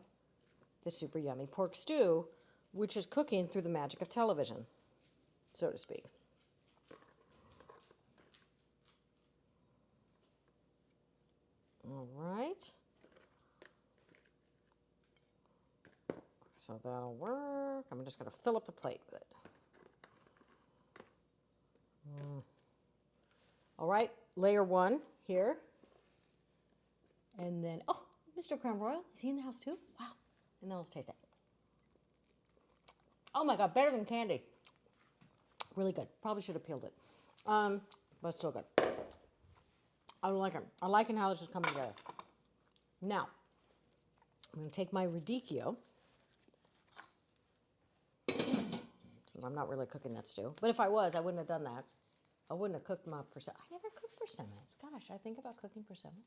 the super yummy pork stew, which is cooking through the magic of television, so to speak. All right. So that'll work. I'm just going to fill up the plate with it. All right, layer one here. And then, oh, Mr. Crown Royal, is he in the house too? Wow. And then let's taste it. Oh my God, better than candy. Really good. Probably should have peeled it. But still good. I like it. I'm liking how this is coming together. Now, I'm going to take my radicchio. So I'm not really cooking that stew. But if I was, I wouldn't have done that. I wouldn't have cooked my persimmon. I never cooked persimmons. Gosh, I think about cooking persimmon.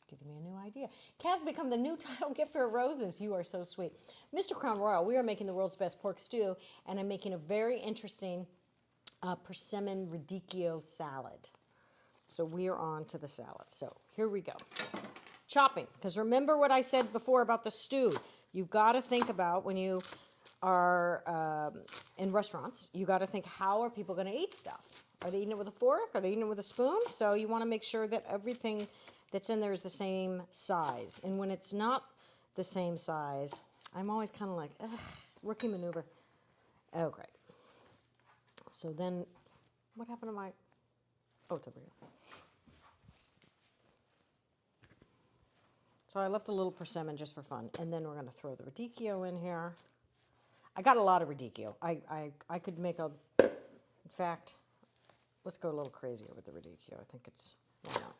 Giving me a new idea. Kaz become the new title gifter of roses. You are so sweet. Mr. Crown Royal, we are making the world's best pork stew, and I'm making a very interesting persimmon radicchio salad. So we are on to the salad. So here we go. Chopping, because remember what I said before about the stew. You've got to think about when you are in restaurants, you got to think, how are people going to eat stuff? Are they eating it with a fork? Are they eating it with a spoon? So you want to make sure that everything that's in there is the same size. And when it's not the same size, I'm always kind of like, ugh, rookie maneuver. Oh, great. So then, what happened to my, oh, it's over here. So I left a little persimmon just for fun. And then we're going to throw the radicchio in here. I got a lot of radicchio. I could make a, in fact, let's go a little crazier with the radicchio. I think it's, why not?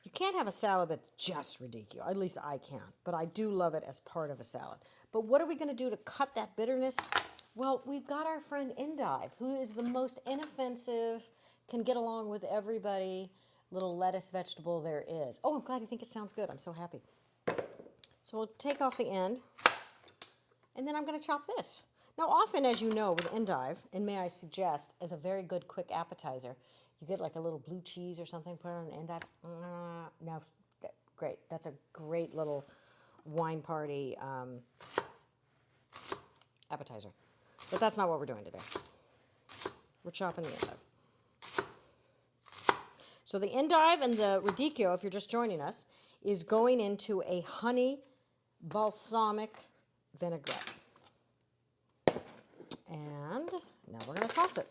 You can't have a salad that's just radicchio. At least I can't. But I do love it as part of a salad. But what are we going to do to cut that bitterness? Well, we've got our friend Endive, who is the most inoffensive, can get along with everybody, little lettuce vegetable there is. Oh, I'm glad you think it sounds good. I'm so happy. So we'll take off the end, and then I'm going to chop this. Now, often, as you know, with Endive, and may I suggest, as a very good quick appetizer, you get like a little blue cheese or something, put it on an Endive. Now, great. That's a great little wine party appetizer. But that's not what we're doing today. We're chopping the Endive. So the Endive and the radicchio, if you're just joining us, is going into a honey balsamic vinaigrette. And now we're going to toss it.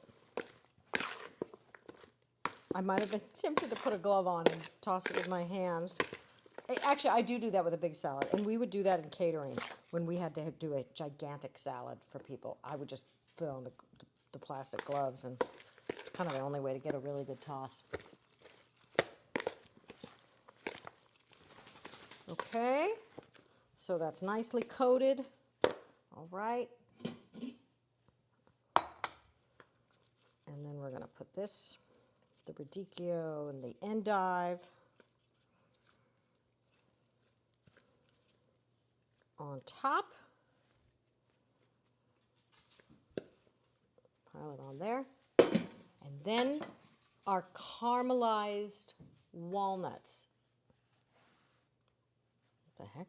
I might have been tempted to put a glove on and toss it with my hands. Actually, I do that with a big salad, and we would do that in catering when we had to do a gigantic salad for people. I would just put on the plastic gloves, and it's kind of the only way to get a really good toss. Okay, so that's nicely coated. All right. And then we're going to put this, the radicchio and the endive, on top. Pile it on there. And then our caramelized walnuts. What the heck?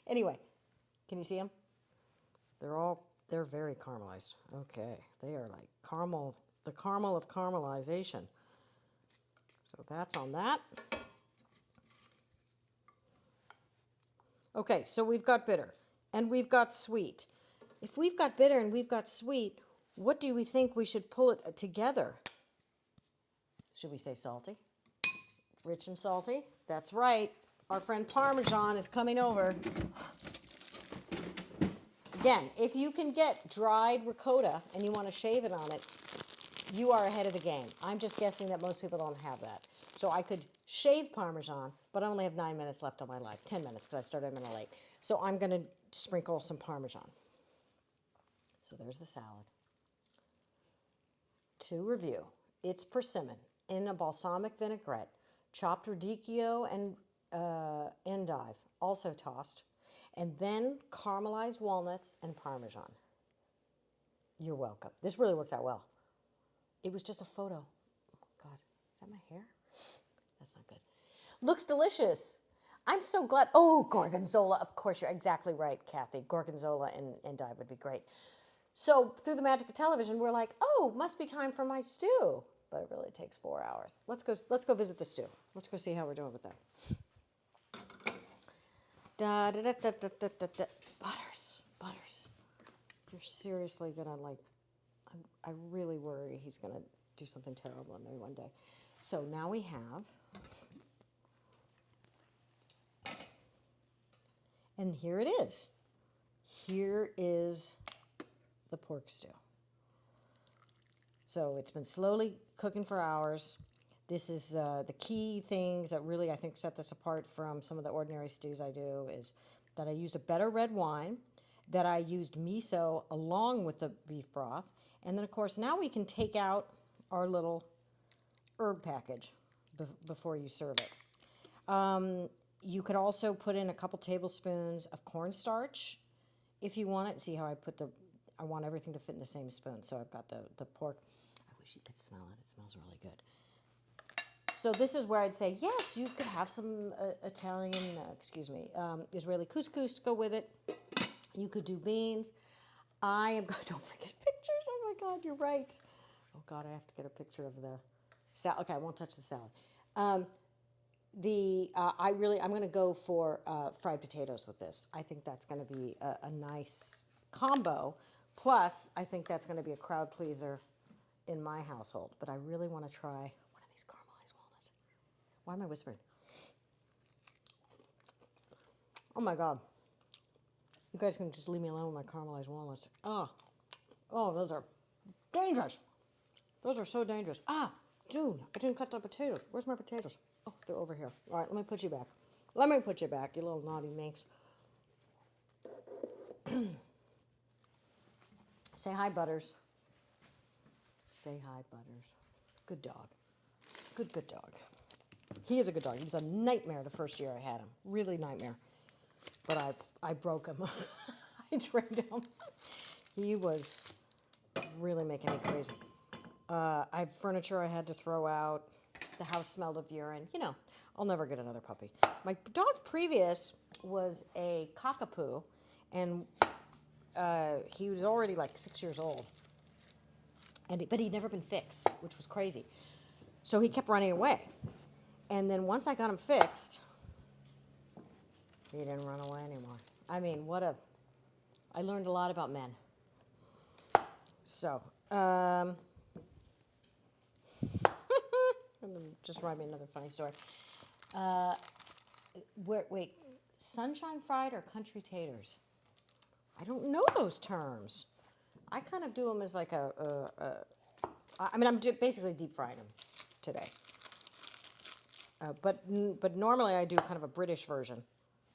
Anyway, can you see them? They're very caramelized. Okay, they are like caramel, the caramel of caramelization. So that's on that. Okay, so we've got bitter and we've got sweet. If we've got bitter and we've got sweet, what do we think we should pull it together? Should we say salty? Rich and salty? That's right. Our friend Parmesan is coming over. Again, if you can get dried ricotta and you want to shave it on it, you are ahead of the game. I'm just guessing that most people don't have that. So I could shave Parmesan, but I only have 9 minutes left on my life. 10 minutes because I started a minute late. So I'm going to sprinkle some Parmesan. So there's the salad. To review, it's persimmon in a balsamic vinaigrette, chopped radicchio and endive, also tossed, and then caramelized walnuts and Parmesan. You're welcome. This really worked out well. It was just a photo. Oh, God, is that my hair? That's not good. Looks delicious. I'm so glad. Oh, gorgonzola. Of course, you're exactly right, Kathy. Gorgonzola and endive would be great. So through the magic of television, we're like, oh, must be time for my stew. But it really takes 4 hours. Let's go visit the stew. Let's go see how we're doing with that. Butters. You're seriously gonna I really worry he's gonna do something terrible on me one day. So now we have, and here it is. Here is the pork stew. So it's been slowly cooking for hours. This is the key things that really, I think, set this apart from some of the ordinary stews I do is that I used a better red wine, that I used miso along with the beef broth, and then, of course, now we can take out our little herb package before you serve it. You could also put in a couple tablespoons of cornstarch if you want it. See how I want everything to fit in the same spoon. So I've got the pork. I wish you could smell it. It smells really good. So this is where I'd say, yes, you could have some Israeli couscous to go with it. You could do beans. Don't forget pictures. Oh my God, you're right. Oh God, I have to get a picture of the salad. Okay, I won't touch the salad. I'm going to go for fried potatoes with this. I think that's going to be a nice combo. Plus, I think that's going to be a crowd pleaser in my household. But I really want to try one of these caramelized walnuts. Why am I whispering? Oh my God. You guys can just leave me alone with my caramelized walnuts. Oh, those are dangerous. Those are so dangerous. June, I didn't cut the potatoes. Where's my potatoes? Oh, they're over here. All right, let me put you back. You little naughty minx. Say hi, Butters. Say hi, Butters. Good dog. Good dog. He is a good dog. He was a nightmare the first year I had him. Really nightmare. But I broke him. I trained him. He was really making me crazy. I have furniture I had to throw out. The house smelled of urine. I'll never get another puppy. My dog previous was a cockapoo, and he was already like 6 years old. But he'd never been fixed, which was crazy. So he kept running away. And then once I got him fixed, he didn't run away anymore. I mean, I learned a lot about men. So, just write me another funny story. Wait, sunshine fried or country taters? I don't know those terms. I kind of do them as like I'm basically deep frying them today. But normally I do kind of a British version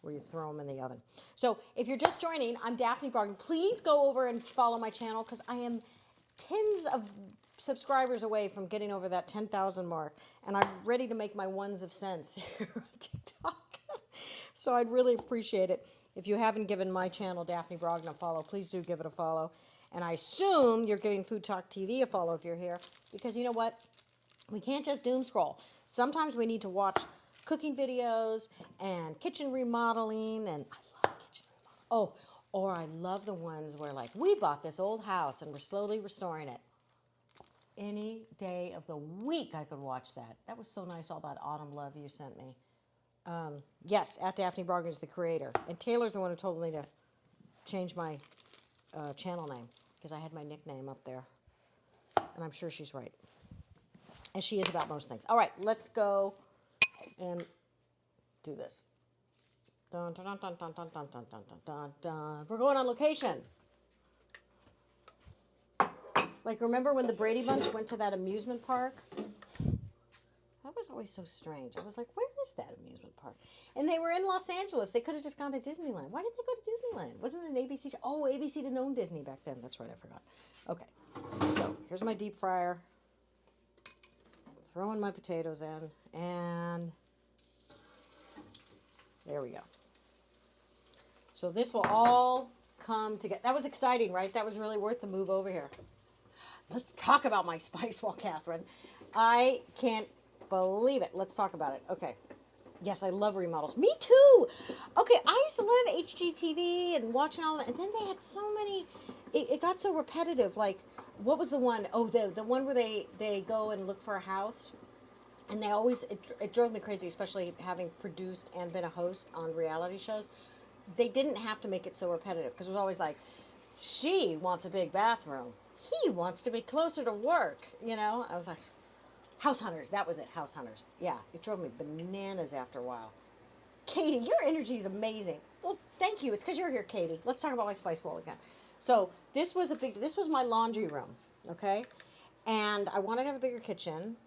where you throw them in the oven. So if you're just joining, I'm Daphne Brogden. Please go over and follow my channel because I am tens of subscribers away from getting over that 10,000 mark. And I'm ready to make my ones of cents here on TikTok. So I'd really appreciate it. If you haven't given my channel, Daphne Brogden, a follow, please do give it a follow. And I assume you're giving FoodTokTV a follow if you're here. Because you know what? We can't just doom scroll. Sometimes we need to watch cooking videos and kitchen remodeling, and I love kitchen remodeling. Or I love the ones where like, we bought this old house and we're slowly restoring it. Any day of the week I could watch that. That was so nice, all that autumn love you sent me. Yes, at Daphne Brogden is the creator. And Taylor's the one who told me to change my channel name because I had my nickname up there. And I'm sure she's right. As she is about most things. All right, let's go and do this. Dun, dun, dun, dun, dun, dun, dun, dun, dun, dun. We're going on location. Like, remember when the Brady Bunch went to that amusement park? That was always so strange. I was like, where is that amusement park? And they were in Los Angeles. They could have just gone to Disneyland. Why didn't they go to Disneyland? Wasn't it an ABC show? Oh, ABC didn't own Disney back then. That's right, I forgot. Okay, so here's my deep fryer. Throwing my potatoes in, and there we go. So this will all come together. That was exciting, right? That was really worth the move over here. Let's talk about my spice wall, Catherine. I can't believe it. Let's talk about it. Okay. Yes, I love remodels. Me too. Okay, I used to love HGTV and watching all that, and then they had so many. It got so repetitive. Like, what was the one? Oh, the one where they go and look for a house, and they always it drove me crazy, especially having produced and been a host on reality shows. They didn't have to make it so repetitive because it was always like, she wants a big bathroom. He wants to be closer to work. You know, I was like. House Hunters, that was it, House Hunters. Yeah, it drove me bananas after a while. Katie, your energy is amazing. Well, thank you. It's because you're here, Katie. Let's talk about my spice wall again. So this was my laundry room, okay? And I wanted to have a bigger kitchen,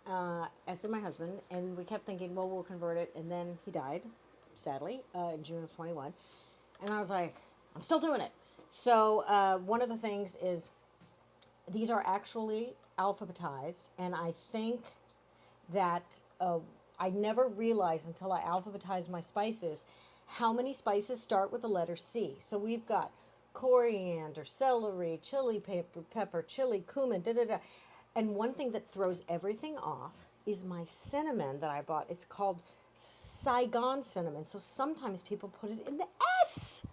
as did my husband, and we kept thinking, well, we'll convert it, and then he died, sadly, in June of 21. And I was like, I'm still doing it. So one of the things is, these are actually alphabetized, and I think that I never realized until I alphabetized my spices how many spices start with the letter C. So we've got coriander, celery, chili pepper, chili, cumin, da-da-da. And one thing that throws everything off is my cinnamon that I bought. It's called Saigon cinnamon. So sometimes people put it in the S.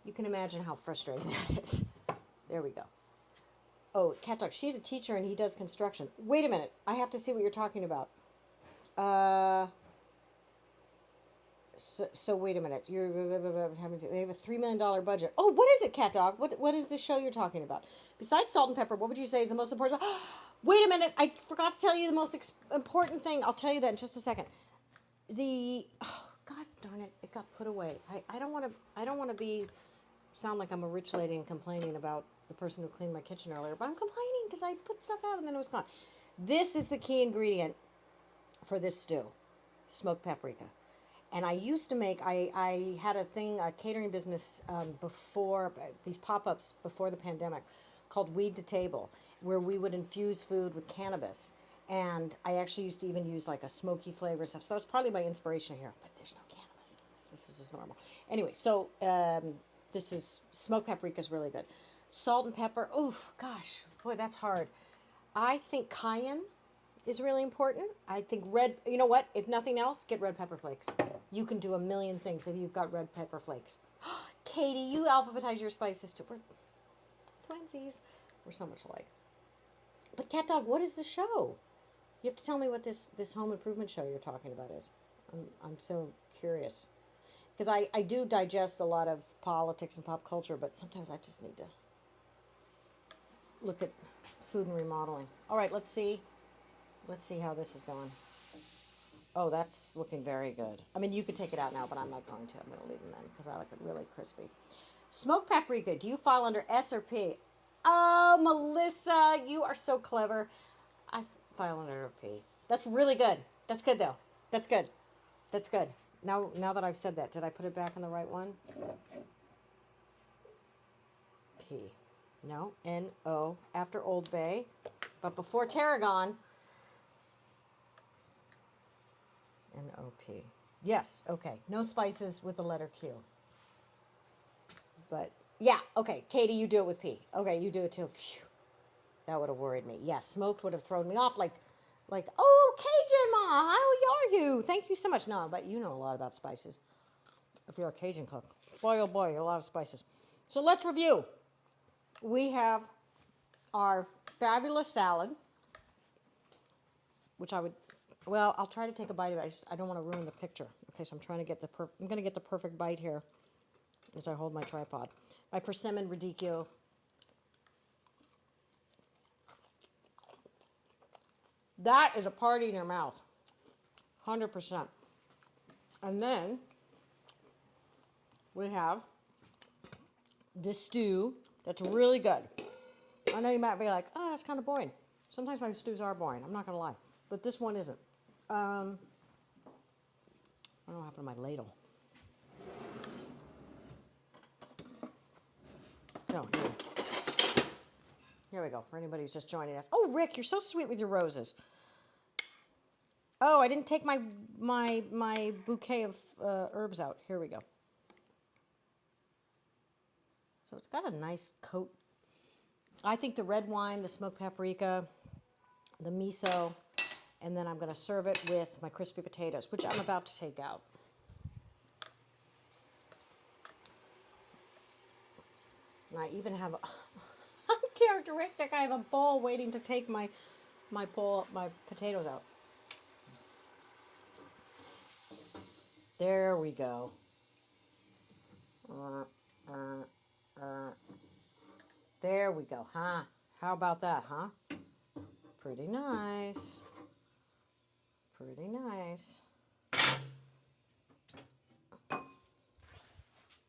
You can imagine how frustrating that is. There we go. Oh, Cat Dog, she's a teacher and he does construction. Wait a minute. I have to see what you're talking about. So wait a minute. They have a $3 million budget. Oh, what is it, Cat Dog? What is the show you're talking about? Besides salt and pepper, what would you say is the most important? Wait a minute. I forgot to tell you the most important thing. I'll tell you that in just a second. God darn it. It got put away. I don't want to sound like I'm a rich lady and complaining about the person who cleaned my kitchen earlier, but I'm complaining because I put stuff out and then it was gone. This is the key ingredient for this stew, smoked paprika. And I used to make, I had a catering business before, these pop-ups before the pandemic, called Weed to Table, where we would infuse food with cannabis. And I actually used to even use like a smoky flavor stuff. So that was probably my inspiration here, but there's no cannabis in this. This is just normal. Anyway, so this is, smoked paprika is really good. Salt and pepper, oh gosh, boy, that's hard. I think cayenne is really important. I think you know what? If nothing else, get red pepper flakes. You can do a million things if you've got red pepper flakes. Katie, you alphabetize your spices too. We're twinsies. We're so much alike. But Cat Dog, what is the show? You have to tell me what this home improvement show you're talking about is. I'm so curious. Because I do digest a lot of politics and pop culture, but sometimes I just need to look at food and remodeling. All right, let's see how this is going. Oh, that's looking very good. I mean, you could take it out now, but I'm not going to. I'm going to leave them in because I like it really crispy. Smoked paprika, do you file under S or P? Oh, Melissa, you are so clever. I file under P. That's really good. That's good, though. That's good. That's good. Now that I've said that, did I put it back in the right one? P. No, N-O, after Old Bay, but before tarragon. N-O-P. Yes, okay. No spices with the letter Q. But, yeah, okay. Katie, you do it with P. Okay, you do it too. Phew. That would have worried me. Yes, smoked would have thrown me off like, oh, Cajun Ma, how are you? Thank you so much. No, but you know a lot about spices. If you're a Cajun cook. Boy, oh boy, a lot of spices. So let's review. We have our fabulous salad, which I'll try to take a bite of it. I don't want to ruin the picture. Okay, so I'm trying to get I'm going to get the perfect bite here as I hold my tripod. My Persimmon radicchio. That is a party in your mouth. 100%. And then we have this stew that's really good. I know you might be like, oh, that's kind of boring. Sometimes my stews are boring. I'm not going to lie. But this one isn't. I don't know what happened to my ladle. No, here we go, for anybody who's just joining us. Oh, Rick, you're so sweet with your roses. Oh, I didn't take my bouquet of herbs out. Here we go. So it's got a nice coat. I think the red wine, the smoked paprika, the miso, and then I'm going to serve it with my crispy potatoes, which I'm about to take out. And I even have, uncharacteristic, I have a bowl waiting to take my potatoes out. There we go. There we go, huh? How about that, huh? Pretty nice. Pretty nice.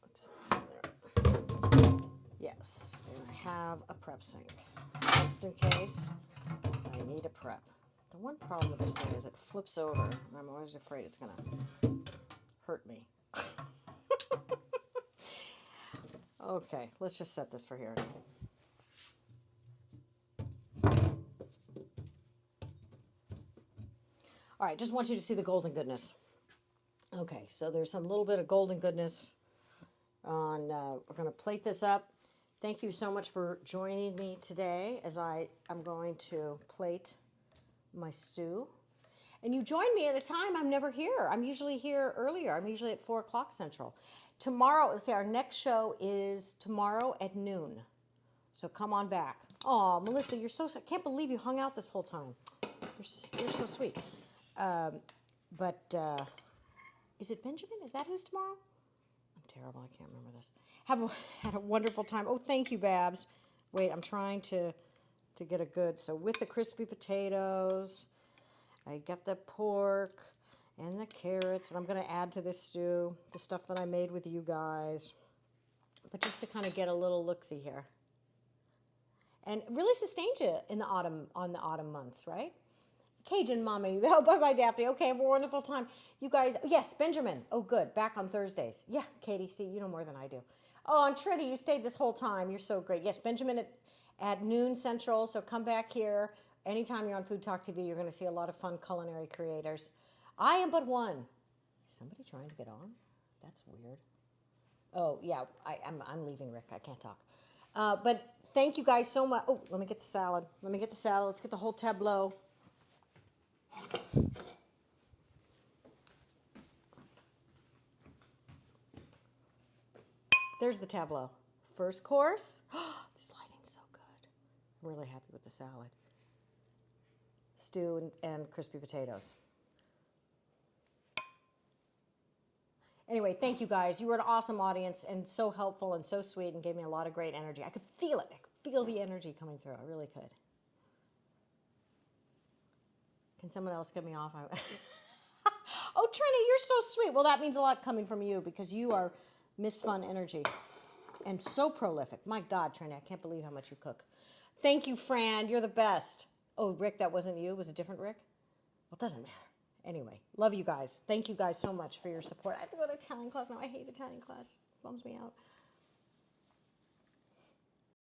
Let's see there. Yes, and I have a prep sink, just in case I need a prep. The one problem with this thing is it flips over, and I'm always afraid it's gonna hurt me. Okay, let's just set this for here. All right, just want you to see the golden goodness. Okay, so there's some little bit of golden goodness on, we're going to plate this up. Thank you so much for joining me today as I'm going to plate my stew. And you join me at a time I'm never here. I'm usually here earlier. I'm usually at 4 o'clock Central. Tomorrow, let's say our next show is tomorrow at noon. So come on back. Oh, Melissa, you're so, I can't believe you hung out this whole time. You're so sweet. Is it Benjamin? Is that who's tomorrow? I'm terrible. I can't remember this. Had a wonderful time. Oh, thank you, Babs. Wait, I'm trying to get a good. So with the crispy potatoes, I got the pork and the carrots, and I'm going to add to this stew the stuff that I made with you guys. But just to kind of get a little look-see here. And it really sustains you in the autumn, on the autumn months, right? Cajun Mommy. Oh, bye-bye, Daphne. Okay, have a wonderful time. You guys, yes, Benjamin. Oh, good. Back on Thursdays. Yeah, Katie, see, you know more than I do. Oh, and Trinity, you stayed this whole time. You're so great. Yes, Benjamin at noon Central, so come back here. Anytime you're on Food Talk TV, you're going to see a lot of fun culinary creators. I am but one. Is somebody trying to get on? That's weird. Oh, yeah, I'm leaving, Rick. I can't talk. But thank you guys so much. Oh, let me get the salad. Let's get the whole tableau. There's the tableau. First course. This lighting's so good. I'm really happy with the salad. Stew and crispy potatoes. Anyway, thank you guys. You were an awesome audience and so helpful and so sweet and gave me a lot of great energy. I could feel it. I could feel the energy coming through. I really could. Can someone else get me off? Oh, Trini, you're so sweet. Well, that means a lot coming from you because you are Miss Fun Energy and so prolific. My God, Trini, I can't believe how much you cook. Thank you, Fran. You're the best. Oh, Rick, that wasn't you. It was a different Rick? Well, it doesn't matter. Anyway, love you guys. Thank you guys so much for your support. I have to go to Italian class now. I hate Italian class. It bums me out.